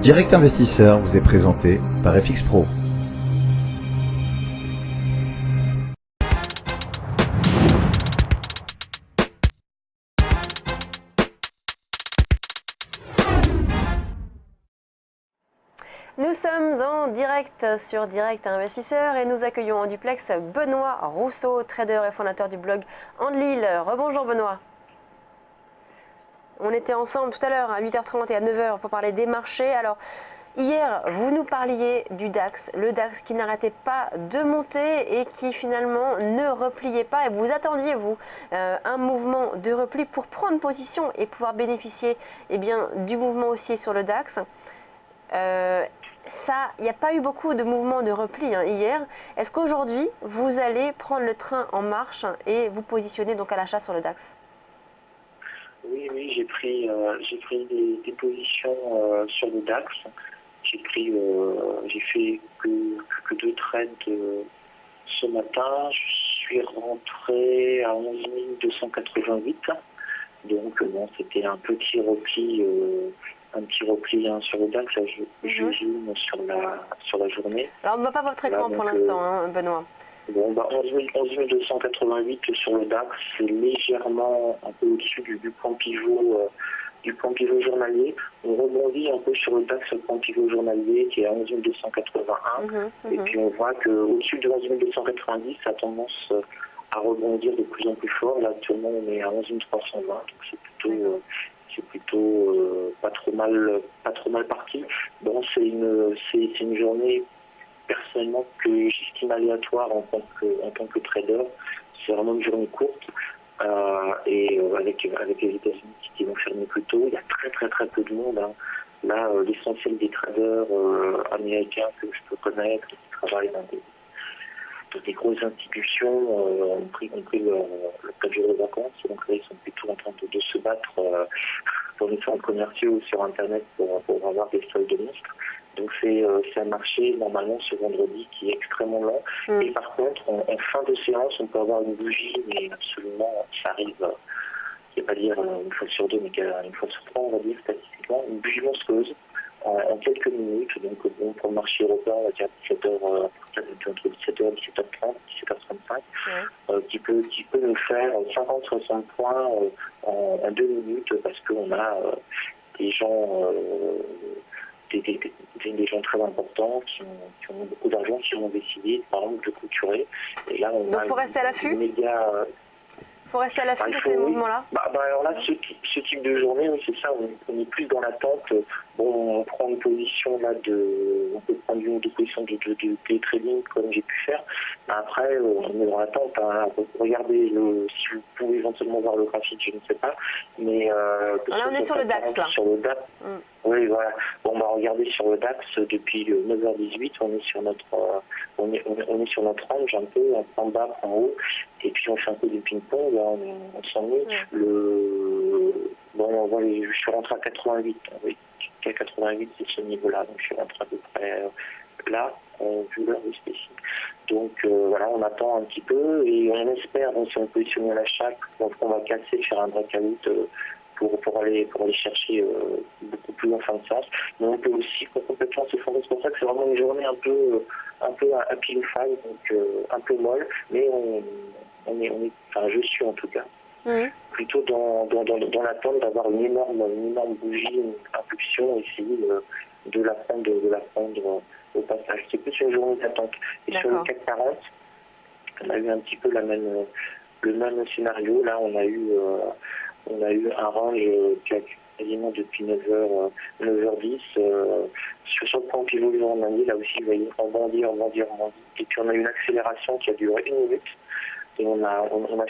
Direct Investisseur vous est présenté par FX Pro. Nous sommes en direct sur Direct Investisseur et nous accueillons en duplex Benoît Rousseau, trader et fondateur du blog Enlil. Rebonjour Benoît. On était ensemble tout à l'heure à 8h30 et à 9h pour parler des marchés. Alors hier, vous nous parliez du DAX, le DAX qui n'arrêtait pas de monter et qui finalement ne repliait pas. Et vous attendiez, vous, un mouvement de repli pour prendre position et pouvoir bénéficier du mouvement haussier sur le DAX. Il n'y a pas eu beaucoup de mouvements de repli hier. Est-ce qu'aujourd'hui, vous allez prendre le train en marche et vous positionner donc à l'achat sur le DAX? Oui, j'ai pris des positions sur le DAX. J'ai fait que deux trades ce matin. Je suis rentré à 11 288. Donc bon, c'était un petit repli sur le DAX. Je zoome sur la journée. Alors on ne voit pas votre écran pour l'instant, Benoît. Bon, 11 288 sur le DAX, c'est légèrement un peu au-dessus du point pivot journalier. On rebondit un peu sur le DAX, le point pivot journalier qui est à 11 281. Et puis on voit qu'au-dessus de 11 290, ça a tendance à rebondir de plus en plus fort. Là actuellement on est à 11 320, donc c'est plutôt pas trop mal parti. Bon, c'est une journée personnellement que j'estime aléatoire en tant que trader. C'est vraiment une journée courte avec les États-Unis qui vont fermer plus tôt. Il y a très peu de monde. Là, l'essentiel des traders américains que je peux connaître, qui travaillent dans des grosses institutions, ont pris leur 4 jours de vacances. Donc là, ils sont plutôt en train de se battre pour les centres commerciaux ou sur Internet pour avoir des soldes de monstres. Donc c'est un marché normalement ce vendredi qui est extrêmement lent. Et par contre, en fin de séance, on peut avoir une bougie, mais absolument, ça arrive, je ne vais pas dire une fois sur deux, mais une fois sur trois, on va dire statistiquement, une bougie monstrueuse en quelques minutes. Donc bon, pour le marché européen, on va dire 17h, entre 17h et 17h30, 17h35, qui peut nous faire 50-60 points en 2 minutes parce qu'on a des gens des gens très importants qui ont beaucoup d'argent, qui ont décidé par exemple de clôturer. Et là, donc il faut rester à l'affût. Il faut rester à l'affût de ces mouvements-là. Alors là, ce type de journée, oui, c'est ça, on est plus dans l'attente. Bon, on prend une position là on peut prendre une ou deux positions de trading comme j'ai pu faire. Mais après, on est dans l'attente. Regardez, si vous pouvez éventuellement voir le graphique, je ne sais pas. Mais là, on est sur le DAX là. Sur le DAX. Oui, voilà. Bon, regardez sur le DAX depuis 9h18, on est sur notre range un peu, un point bas, point haut, et puis on fait un peu du ping-pong, là, on s'ennuie. Je suis rentré à 88, oui, à 88 c'est ce niveau-là, donc je suis rentré à peu près là, vu l'heure spécifique. Donc voilà, on attend un petit peu et on espère, donc, si on positionne à l'achat, qu'on va casser, faire un breakout pour aller chercher beaucoup plus en fin de séance. Mais on peut aussi complètement s'effondrer. C'est pour ça que c'est vraiment une journée un peu à pile faille, donc un peu molle, mais je suis en tout cas plutôt dans l'attente d'avoir une énorme bougie, une impulsion, essayer de la prendre au passage. C'est plus une journée d'attente. Et sur le CAC 40, on a eu un petit peu le même scénario. Là, on a eu un range qui a quasiment depuis 9h10 sur le point pivot journalier. Là aussi, vous voyez, rebondir. Et puis on a eu une accélération qui a duré 1 minute. Et on a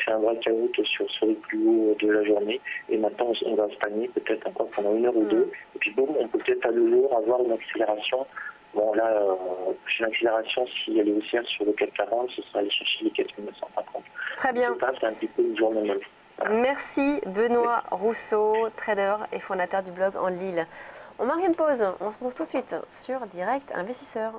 fait un breakout sur les plus hauts de la journée. Et maintenant, on va stagner peut-être encore pendant 1 heure ou deux. Et puis boum, on peut peut-être à nouveau avoir une accélération. Bon, là, une accélération, si elle est haussière sur le CAC 40, ce sera aller chercher les 4950. Très bien. C'est un petit peu une journée molle. Voilà. Merci Benoît Rousseau, trader et fondateur du blog Enlil. On marque une pause, on se retrouve tout de suite sur Direct Investisseur.